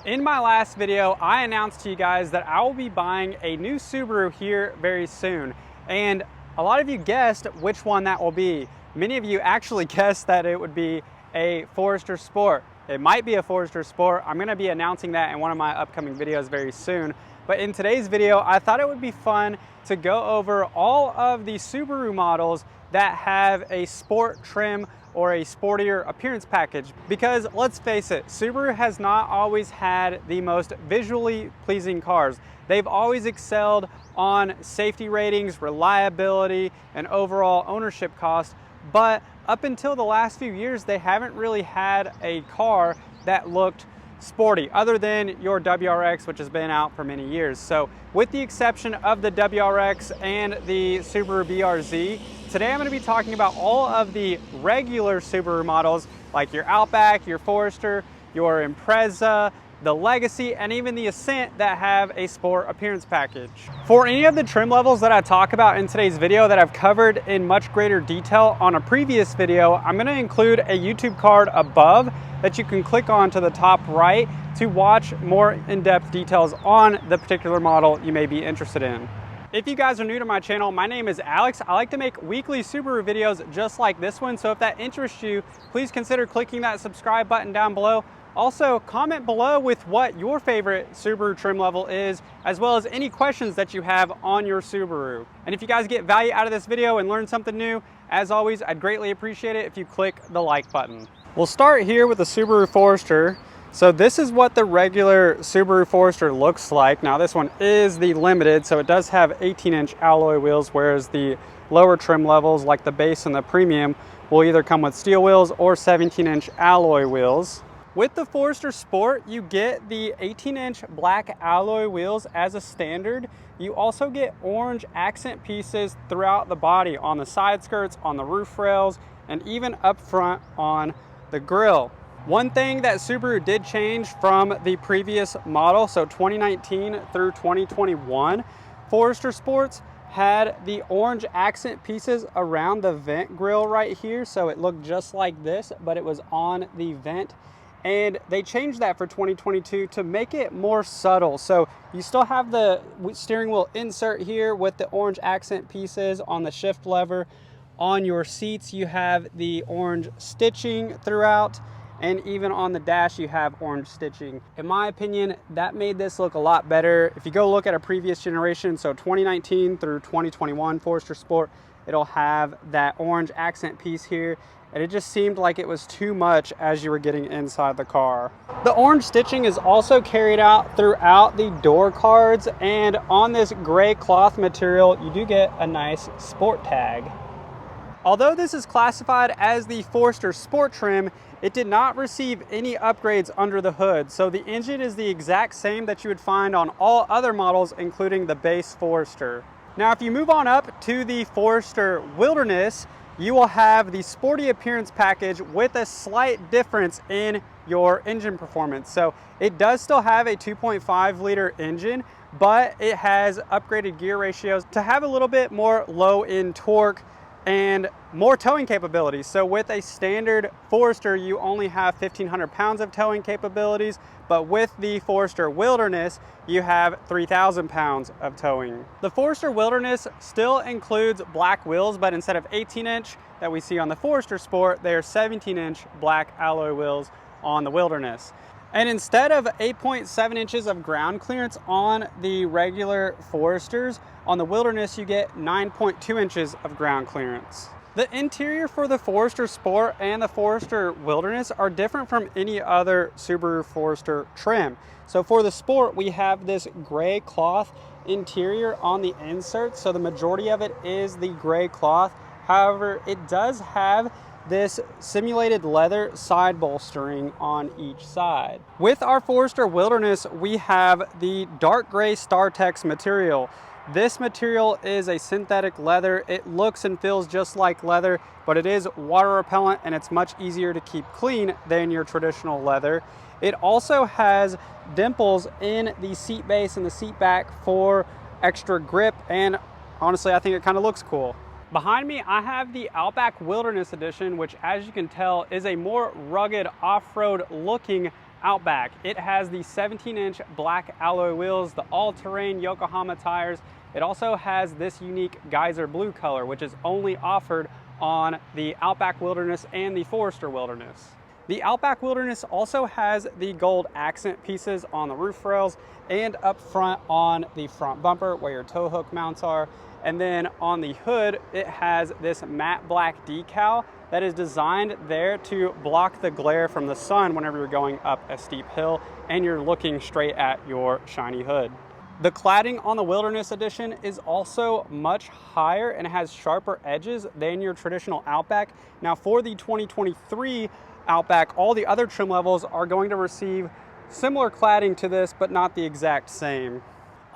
In my last video, I announced to you guys that I will be buying a new Subaru here very soon. And a lot of you guessed which one that will be. Many of you actually guessed that it would be a Forester Sport. It might be a Forester Sport. I'm gonna be announcing that in one of my upcoming videos very soon. But in today's video, I thought it would be fun to go over all of the Subaru models that have a sport trim or a sportier appearance package. Because let's face it, Subaru has not always had the most visually pleasing cars. They've always excelled on safety ratings, reliability, and overall ownership cost. But up until the last few years, they haven't really had a car that looked sporty, other than your WRX, which has been out for many years. So with the exception of the WRX and the Subaru BRZ, today I'm going to be talking about all of the regular Subaru models like your Outback, your Forester, your Impreza, the Legacy, and even the Ascent that have a sport appearance package. For any of the trim levels that I talk about in today's video that I've covered in much greater detail on a previous video, I'm going to include a YouTube card above that you can click on to the top right to watch more in-depth details on the particular model you may be interested in. If you guys are new to my channel, my name is Alex. I like to make weekly Subaru videos just like this one, so if that interests you, please consider clicking that subscribe button down below. Also, comment below with what your favorite Subaru trim level is, as well as any questions that you have on your Subaru. And if you guys get value out of this video and learn something new, as always, I'd greatly appreciate it if you click the like button. We'll start here with the Subaru Forester. So this is what the regular Subaru Forester looks like. Now this one is the limited, so it does have 18-inch alloy wheels, whereas the lower trim levels like the base and the premium will either come with steel wheels or 17-inch alloy wheels. With the Forester Sport, you get the 18-inch black alloy wheels as a standard. You also get orange accent pieces throughout the body, on the side skirts, on the roof rails, and even up front on the grille. One thing that Subaru did change from the previous model, so 2019 through 2021, Forester Sports had the orange accent pieces around the vent grille right here, so it looked just like this, but it was on the vent. And they changed that for 2022 to make it more subtle. So you still have the steering wheel insert here with the orange accent pieces on the shift lever. On your seats, you have the orange stitching throughout, and even on the dash, you have orange stitching. In my opinion, that made this look a lot better. If you go look at a previous generation, so 2019 through 2021 Forester Sport, it'll have that orange accent piece here, and it just seemed like it was too much as you were getting inside the car. The orange stitching is also carried out throughout the door cards, and on this gray cloth material, you do get a nice sport tag. Although this is classified as the Forester Sport trim, it did not receive any upgrades under the hood. So the engine is the exact same that you would find on all other models, including the base Forester. Now, if you move on up to the Forester Wilderness, you will have the sporty appearance package with a slight difference in your engine performance. So it does still have a 2.5 liter engine, but it has upgraded gear ratios to have a little bit more low end torque and more towing capabilities. So with a standard Forester, you only have 1,500 pounds of towing capabilities, but with the Forester Wilderness, you have 3,000 pounds of towing. The Forester Wilderness still includes black wheels, but instead of 18-inch that we see on the Forester Sport, they are 17-inch black alloy wheels on the Wilderness. And instead of 8.7 inches of ground clearance on the regular Foresters, on the Wilderness you get 9.2 inches of ground clearance. The interior for the Forester Sport and the Forester Wilderness are different from any other Subaru Forester trim. So for the Sport, we have this gray cloth interior on the insert, so the majority of it is the gray cloth. However, it does have this simulated leather side bolstering on each side. With our Forester Wilderness, we have the dark gray StarTex material. This material is a synthetic leather. It looks and feels just like leather, but it is water repellent and it's much easier to keep clean than your traditional leather. It also has dimples in the seat base and the seat back for extra grip, and honestly, I think it kind of looks cool. Behind me, I have the Outback Wilderness Edition, which as you can tell is a more rugged off-road looking Outback. It has the 17-inch black alloy wheels, the all-terrain Yokohama tires. It also has this unique geyser blue color, which is only offered on the Outback Wilderness and the Forester Wilderness. The Outback Wilderness also has the gold accent pieces on the roof rails and up front on the front bumper where your tow hook mounts are. And then on the hood, it has this matte black decal that is designed there to block the glare from the sun whenever you're going up a steep hill and you're looking straight at your shiny hood. The cladding on the Wilderness Edition is also much higher and has sharper edges than your traditional Outback. Now for the 2023 Outback, all the other trim levels are going to receive similar cladding to this, but not the exact same.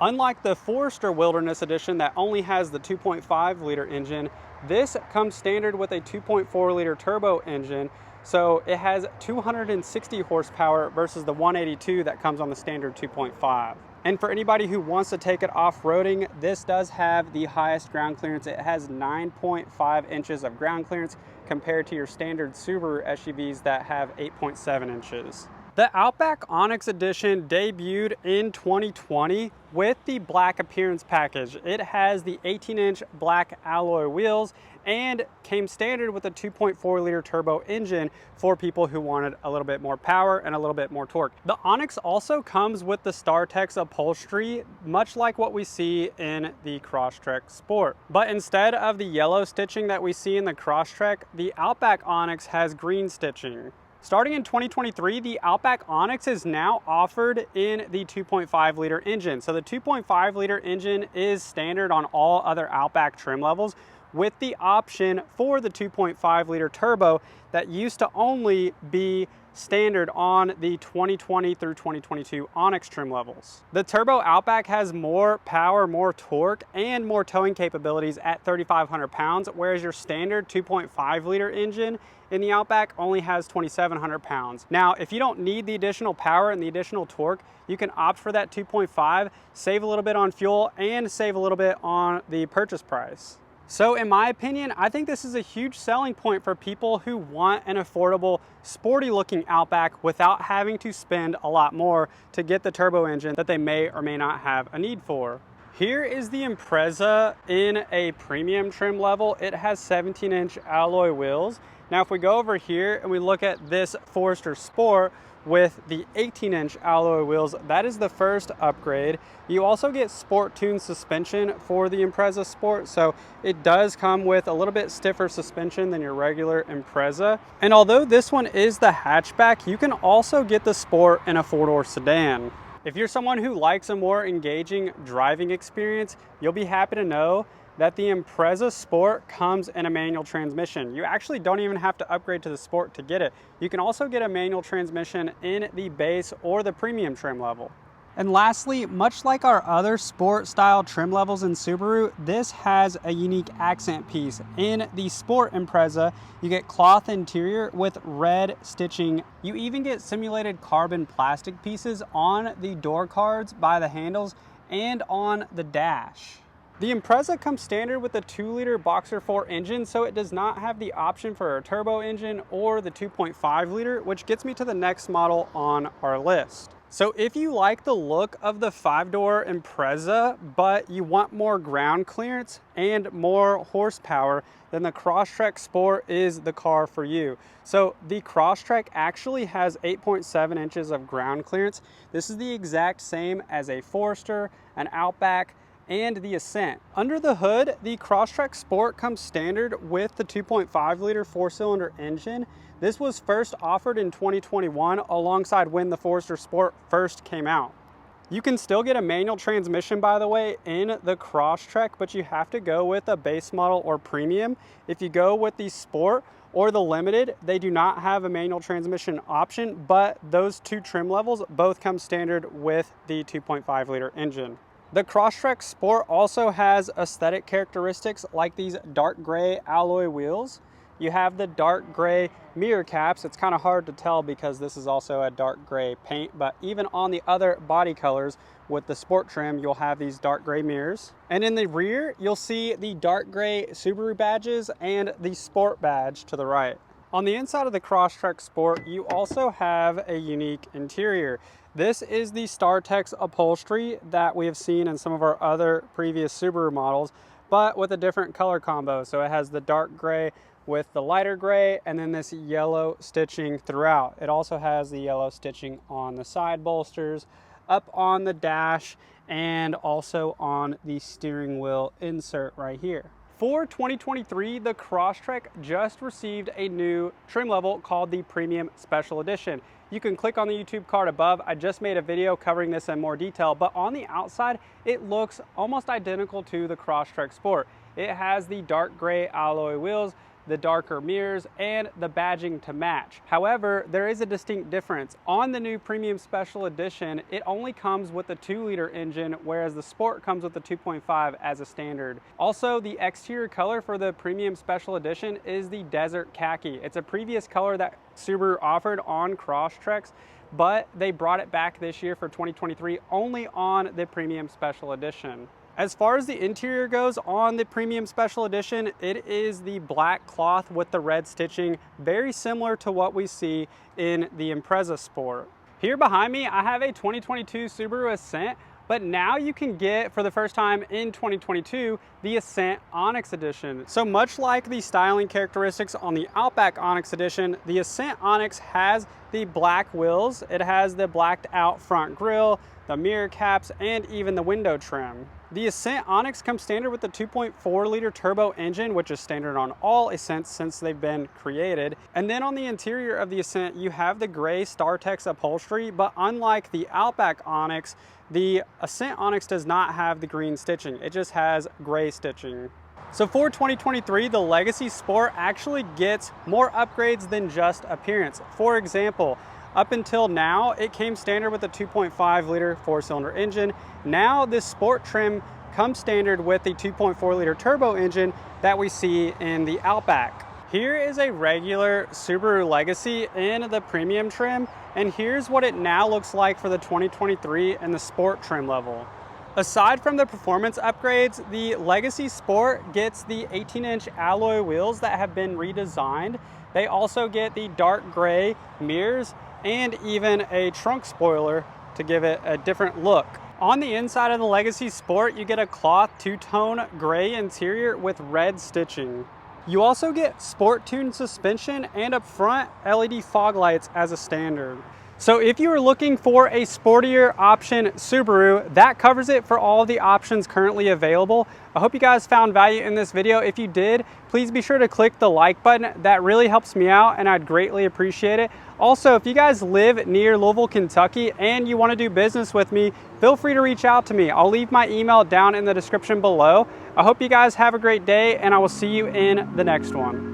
Unlike the Forester Wilderness Edition that only has the 2.5 liter engine, this comes standard with a 2.4 liter turbo engine. So it has 260 horsepower versus the 182 that comes on the standard 2.5. And for anybody who wants to take it off-roading, this does have the highest ground clearance. It has 9.5 inches of ground clearance compared to your standard Subaru SUVs that have 8.7 inches. The Outback Onyx Edition debuted in 2020 with the black appearance package. It has the 18-inch black alloy wheels and came standard with a 2.4 liter turbo engine for people who wanted a little bit more power and a little bit more torque. The Onyx also comes with the StarTex upholstery, much like what we see in the Crosstrek Sport. But instead of the yellow stitching that we see in the Crosstrek, the Outback Onyx has green stitching. Starting in 2023, the Outback Onyx is now offered in the 2.5 liter engine. So the 2.5 liter engine is standard on all other Outback trim levels, with the option for the 2.5 liter turbo that used to only be standard on the 2020 through 2022 Onyx trim levels. The turbo Outback has more power, more torque, and more towing capabilities at 3,500 pounds, whereas your standard 2.5 liter engine in the Outback only has 2,700 pounds. Now, if you don't need the additional power and the additional torque, you can opt for that 2.5, save a little bit on fuel, and save a little bit on the purchase price. So in my opinion, I think this is a huge selling point for people who want an affordable, sporty looking Outback without having to spend a lot more to get the turbo engine that they may or may not have a need for. Here is the Impreza in a premium trim level. It has 17-inch alloy wheels. Now if we go over here and we look at this Forester Sport with the 18-inch alloy wheels, that is the first upgrade. You also get sport tuned suspension for the Impreza Sport, so it does come with a little bit stiffer suspension than your regular Impreza. And although this one is the hatchback, you can also get the Sport in a four-door sedan. If you're someone who likes a more engaging driving experience, you'll be happy to know that the Impreza Sport comes in a manual transmission. You actually don't even have to upgrade to the Sport to get it. You can also get a manual transmission in the base or the premium trim level. And lastly, much like our other sport style trim levels in Subaru, this has a unique accent piece. In the Sport Impreza, you get cloth interior with red stitching. You even get simulated carbon plastic pieces on the door cards by the handles and on the dash. The Impreza comes standard with a 2-liter Boxer 4 engine, so it does not have the option for a turbo engine or the 2.5 liter, which gets me to the next model on our list. So if you like the look of the 5-door Impreza, but you want more ground clearance and more horsepower, then the Crosstrek Sport is the car for you. So the Crosstrek actually has 8.7 inches of ground clearance. This is the exact same as a Forester, an Outback, and the Ascent. Under the hood, the Crosstrek Sport comes standard with the 2.5 liter 4-cylinder engine. This was first offered in 2021 alongside when the Forester Sport first came out. You can still get a manual transmission, by the way, in the Crosstrek, but you have to go with a base model or premium. If you go with the Sport or the Limited, they do not have a manual transmission option, but those two trim levels both come standard with the 2.5 liter engine. The Crosstrek Sport also has aesthetic characteristics like these dark gray alloy wheels. You have the dark gray mirror caps. It's kind of hard to tell because this is also a dark gray paint, but even on the other body colors with the Sport trim, you'll have these dark gray mirrors. And in the rear, you'll see the dark gray Subaru badges and the Sport badge to the right. On the inside of the Crosstrek Sport, you also have a unique interior. This is the StarTex upholstery that we have seen in some of our other previous Subaru models, but with a different color combo. So it has the dark gray with the lighter gray and then this yellow stitching throughout. It also has the yellow stitching on the side bolsters, up on the dash, and also on the steering wheel insert right here. For 2023, the Crosstrek just received a new trim level called the Premium Special Edition. You can click on the YouTube card above. I just made a video covering this in more detail, but on the outside, it looks almost identical to the Crosstrek Sport. It has the dark gray alloy wheels, the darker mirrors, and the badging to match. However, there is a distinct difference. On the new Premium Special Edition, it only comes with a 2-liter engine, whereas the Sport comes with the 2.5 as a standard. Also, the exterior color for the Premium Special Edition is the Desert Khaki. It's a previous color that Subaru offered on Crosstreks, but they brought it back this year for 2023 only on the Premium Special Edition. As far as the interior goes on the Premium Special Edition, it is the black cloth with the red stitching, very similar to what we see in the Impreza Sport. Here behind me, I have a 2022 Subaru Ascent, but now you can get, for the first time in 2022, the Ascent Onyx Edition. So much like the styling characteristics on the Outback Onyx Edition, the Ascent Onyx has the black wheels, it has the blacked out front grille, the mirror caps, and even the window trim. The Ascent Onyx comes standard with the 2.4-liter turbo engine, which is standard on all Ascents since they've been created. And then on the interior of the Ascent, you have the gray StarTex upholstery, but unlike the Outback Onyx, the Ascent Onyx does not have the green stitching. It just has gray stitching. So for 2023, the Legacy Sport actually gets more upgrades than just appearance. For example, up until now, it came standard with a 2.5-liter 4-cylinder engine. Now this Sport trim comes standard with the 2.4-liter turbo engine that we see in the Outback. Here is a regular Subaru Legacy in the premium trim, and here's what it now looks like for the 2023 and the Sport trim level. Aside from the performance upgrades, the Legacy Sport gets the 18-inch alloy wheels that have been redesigned. They also get the dark gray mirrors and even a trunk spoiler to give it a different look. On the inside of the Legacy Sport, you get a cloth two-tone gray interior with red stitching. You also get sport-tuned suspension and up front LED fog lights as a standard. So if you are looking for a sportier option Subaru, that covers it for all of the options currently available. I hope you guys found value in this video. If you did, please be sure to click the like button. That really helps me out and I'd greatly appreciate it. Also, if you guys live near Louisville, Kentucky and you want to do business with me, feel free to reach out to me. I'll leave my email down in the description below. I hope you guys have a great day and I will see you in the next one.